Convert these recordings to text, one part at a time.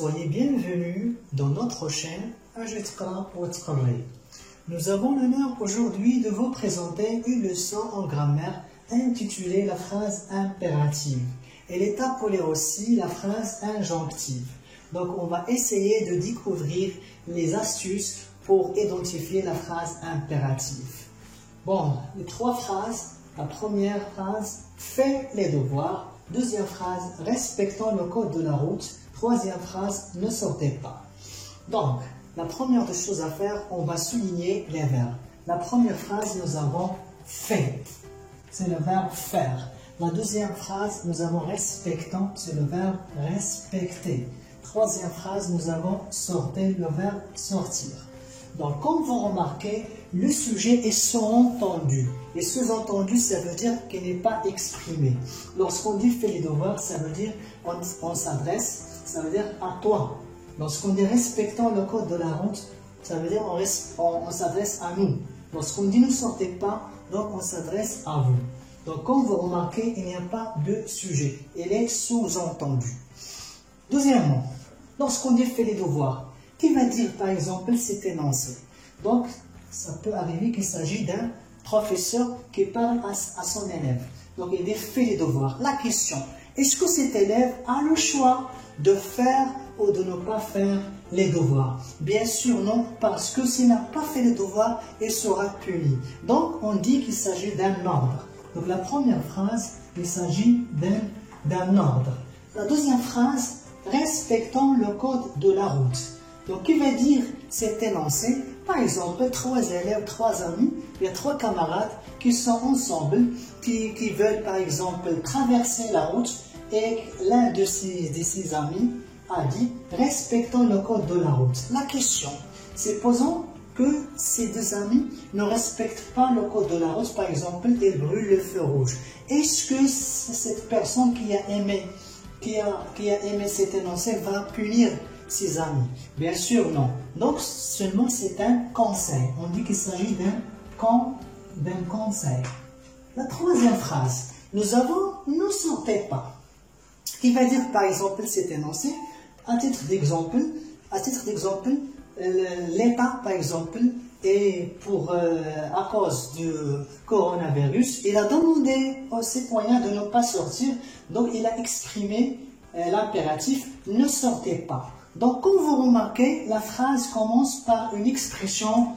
soyez bienvenus dans notre chaîne Ajitqra wa Tqarri. Nous avons l'honneur aujourd'hui de vous présenter une leçon en grammaire intitulée la phrase impérative. Elle est appelée aussi la phrase injonctive. Donc on va essayer de découvrir les astuces pour identifier la phrase impérative. Bon, les trois phrases. La première phrase, fais les devoirs. Deuxième phrase, respectons le code de la route. Troisième phrase, ne sortez pas. Donc, la première des choses à faire, on va souligner les verbes. La première phrase, nous avons fait. C'est le verbe faire. La deuxième phrase, nous avons respectons. C'est le verbe respecter. Troisième phrase, nous avons sortez, le verbe sortir. Donc, comme vous remarquez, le sujet est sous-entendu. Et sous-entendu, ça veut dire qu'il n'est pas exprimé. Lorsqu'on dit fais les devoirs, ça veut dire on s'adresse, ça veut dire à toi. Lorsqu'on dit respectons le code de la route, ça veut dire on s'adresse à nous. Lorsqu'on dit ne sortez pas, donc on s'adresse à vous. Donc, comme vous remarquez, il n'y a pas de sujet. Il est sous-entendu. Deuxièmement, lorsqu'on dit fais les devoirs, qui va dire par exemple cet énoncé? Donc, ça peut arriver qu'il s'agit d'un professeur qui parle à son élève. Donc, il dit fais les devoirs. La question, est-ce que cet élève a le choix de faire ou de ne pas faire les devoirs? Bien sûr non, parce que s'il n'a pas fait les devoirs, il sera puni. Donc, on dit qu'il s'agit d'un ordre. Donc, la première phrase, il s'agit d'un ordre. La deuxième phrase, respectons le code de la route. Donc, qui va dire cet énoncé? Par exemple, trois élèves, trois amis, il y a trois camarades qui sont ensemble, qui veulent par exemple traverser la route et l'un de ces amis a dit « respectons le code de la route ». La question, c'est posons que ces deux amis ne respectent pas le code de la route, par exemple, ils brûlent le feu rouge. Est-ce que cette personne qui a aimé cet énoncé va punir ses amis? Bien sûr non. Donc seulement c'est un conseil. On dit qu'il s'agit d'un conseil. La troisième phrase, nous avons ne sortez pas. Qui va dire par exemple cet énoncé? À titre d'exemple, l'État par exemple, et à cause du coronavirus, il a demandé aux citoyens de ne pas sortir. Donc il a exprimé l'impératif ne sortez pas. Donc, comme vous remarquez, la phrase commence par une expression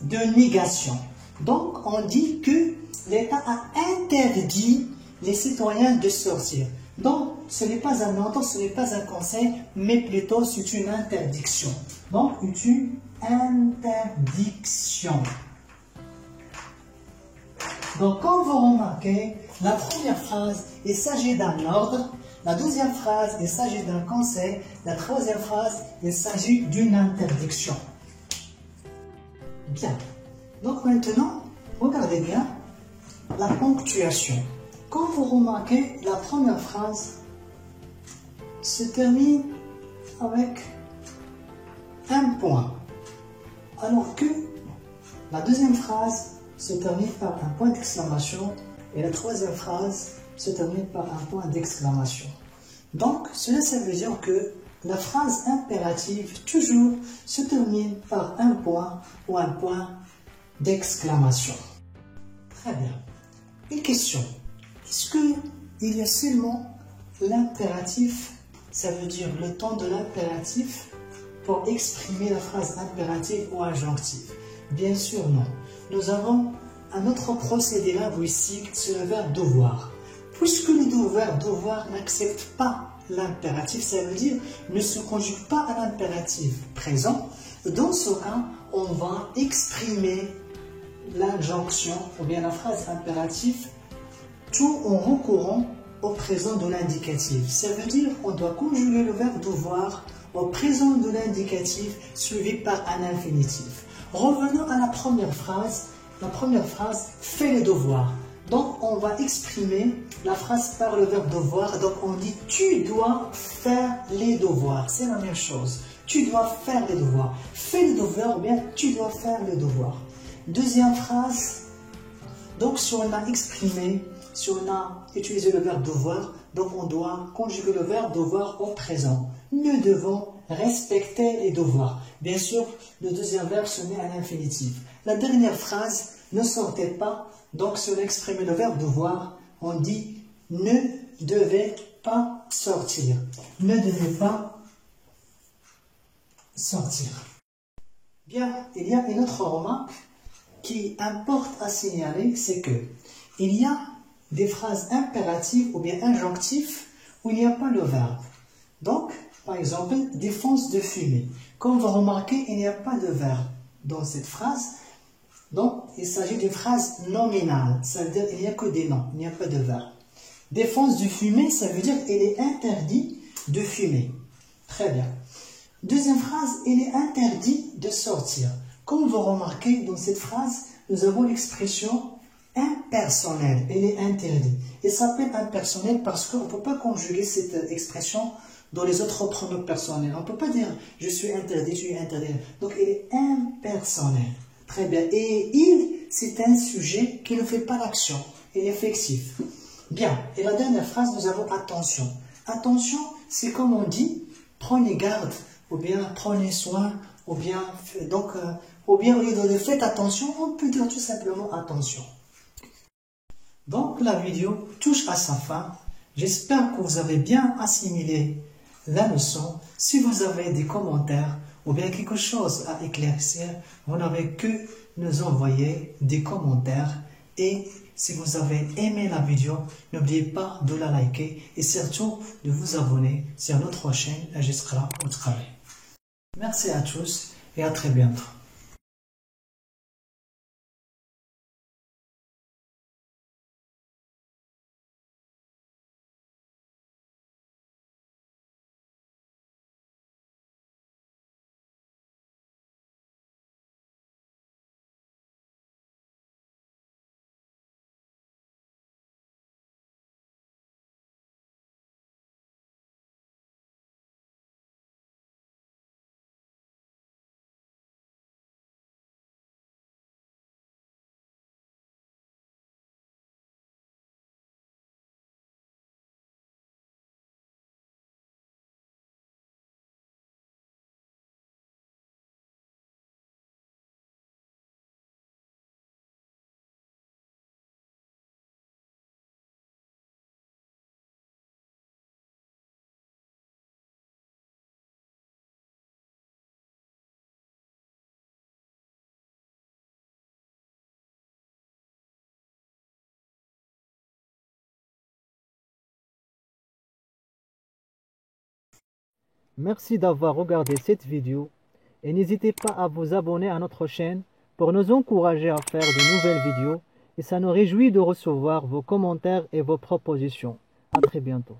de négation. Donc, on dit que l'État a interdit les citoyens de sortir. Donc, ce n'est pas un ordre, ce n'est pas un conseil, mais plutôt c'est une interdiction. Donc, une interdiction. Donc, comme vous remarquez, la première phrase, il s'agit d'un ordre. La deuxième phrase, il s'agit d'un conseil. La troisième phrase, il s'agit d'une interdiction. Bien. Donc maintenant, regardez bien la ponctuation. Quand vous remarquez, la première phrase se termine avec un point. Alors que la deuxième phrase se termine par un point d'exclamation et la troisième phrase se termine par un point d'exclamation. Donc, cela veut dire que la phrase impérative toujours se termine par un point ou un point d'exclamation. Très bien. Une question. Est-ce qu'il y a seulement l'impératif, ça veut dire le temps de l'impératif, pour exprimer la phrase impérative ou injonctive? Bien sûr non. Nous avons un autre procédé linguistique, c'est le verbe devoir. Puisque les deux verbes devoir n'acceptent pas l'impératif, ça veut dire ne se conjuguent pas à l'impératif présent, dans ce cas, on va exprimer l'injonction ou bien la phrase impérative tout en recourant au présent de l'indicatif. Ça veut dire qu'on doit conjuguer le verbe devoir au présent de l'indicatif suivi par un infinitif. Revenons à la première phrase. La première phrase, fais les devoirs. Donc, on va exprimer la phrase par le verbe devoir. Donc, on dit tu dois faire les devoirs. C'est la même chose. Tu dois faire les devoirs. Fais les devoirs ou bien tu dois faire les devoirs. Deuxième phrase. Donc, si on a exprimé si on a utilisé le verbe devoir, donc on doit conjuguer le verbe devoir au présent. Nous devons respecter les devoirs. Bien sûr, le deuxième verbe se met à l'infinitif. La dernière phrase, ne sortez pas, donc si on exprime le verbe devoir, on dit ne devez pas sortir. Ne devez pas sortir. Bien, il y a une autre remarque qui importe à signaler, c'est que il y a des phrases impératives ou bien injonctives où il n'y a pas le verbe. Donc, par exemple, défense de fumer. Comme vous remarquez, il n'y a pas de verbe dans cette phrase. Donc, il s'agit d'une phrase nominale. Ça veut dire qu'il n'y a que des noms, il n'y a pas de verbe. Défense de fumer, ça veut dire qu'il est interdit de fumer. Très bien. Deuxième phrase, il est interdit de sortir. Comme vous remarquez, dans cette phrase, nous avons l'expression impersonnelle. Il est interdit. Il s'appelle impersonnel parce qu'on ne peut pas conjuguer cette expression dans les autres pronoms personnels. On ne peut pas dire je suis interdit, je suis interdit. Donc il est impersonnel. Très bien. Et il, c'est un sujet qui ne fait pas l'action. Il est flexible. Bien. Et la dernière phrase, nous avons attention. Attention, c'est comme on dit, prenez garde, ou bien prenez soin, ou bien, donc, ou bien au lieu de faites attention, on peut dire tout simplement attention. Donc la vidéo touche à sa fin. J'espère que vous avez bien assimilé la leçon. Si vous avez des commentaires ou bien quelque chose à éclaircir, vous n'avez que nous envoyer des commentaires. Et si vous avez aimé la vidéo, n'oubliez pas de la liker et surtout de vous abonner sur notre chaîne Ajiskra au travail. Merci à tous et à très bientôt. Merci d'avoir regardé cette vidéo et n'hésitez pas à vous abonner à notre chaîne pour nous encourager à faire de nouvelles vidéos et ça nous réjouit de recevoir vos commentaires et vos propositions. À très bientôt.